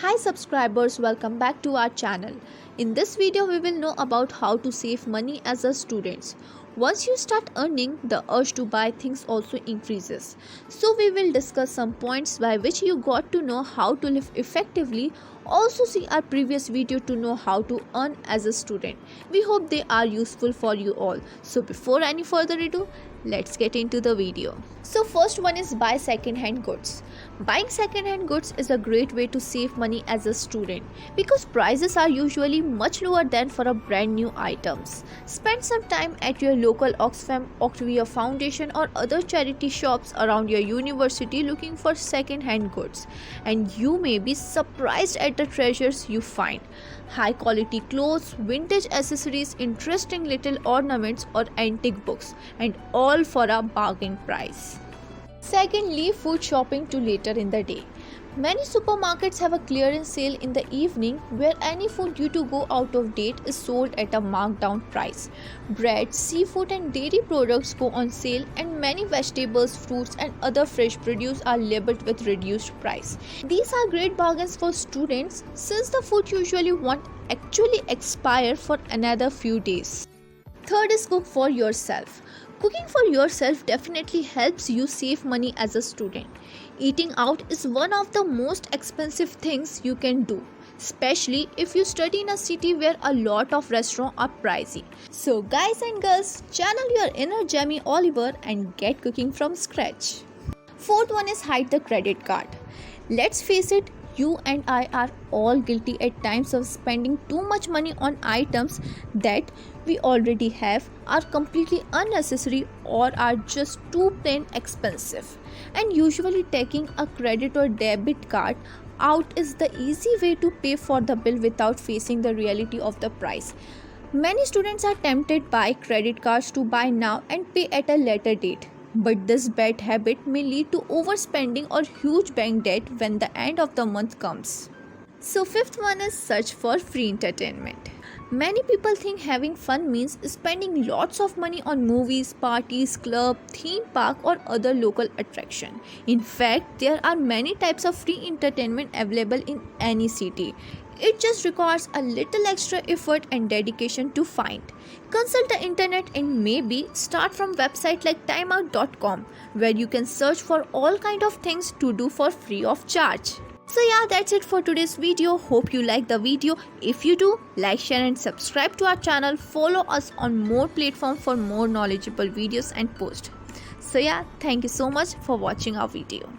Hi subscribers, welcome back to our channel. In this video we will know about how to save money as a student. Once you start earning, the urge to buy things also increases. So we will discuss some points by which you got to know how to live effectively. Also see our previous video to know how to earn as a student. We hope they are useful for you all. So before any further ado, let's get into the video. So first one is buy second-hand goods. Buying second-hand goods is a great way to save money as a student because prices are usually much lower than for a brand new items. Spend some time at your local Oxfam, Octavia Foundation or other charity shops around your university looking for second-hand goods, and you may be surprised at the treasures you find. High quality clothes, vintage accessories, interesting little ornaments or antique books, and all for a bargain price. Second, leave food shopping to later in the day. Many supermarkets have a clearance sale in the evening where any food due to go out of date is sold at a marked down price. Bread, seafood and dairy products go on sale, and many vegetables, fruits and other fresh produce are labeled with reduced price. These are great bargains for students since the food usually won't actually expire for another few days. Third is cook for yourself. Cooking for yourself definitely helps you save money as a student. Eating out is one of the most expensive things you can do, especially if you study in a city where a lot of restaurants are pricey. So guys and girls, channel your inner Jamie Oliver and get cooking from scratch. Fourth one is hide the credit card. Let's face it, you and I are all guilty at times of spending too much money on items that we already have, are completely unnecessary or are just too plain expensive. And usually taking a credit or debit card out is the easy way to pay for the bill without facing the reality of the price. Many students are tempted by credit cards to buy now and pay at a later date. But this bad habit may lead to overspending or huge bank debt when the end of the month comes. So fifth one is search for free entertainment. Many people think having fun means spending lots of money on movies, parties, club, theme park or other local attraction. In fact, there are many types of free entertainment available in any city. It just requires a little extra effort and dedication to find. Consult the internet and maybe start from website like timeout.com where you can search for all kind of things to do for free of charge. So yeah, that's it for today's video. Hope you like the video. If you do, like, share and subscribe to our channel. Follow us on more platforms for more knowledgeable videos and posts. So yeah, thank you so much for watching our video.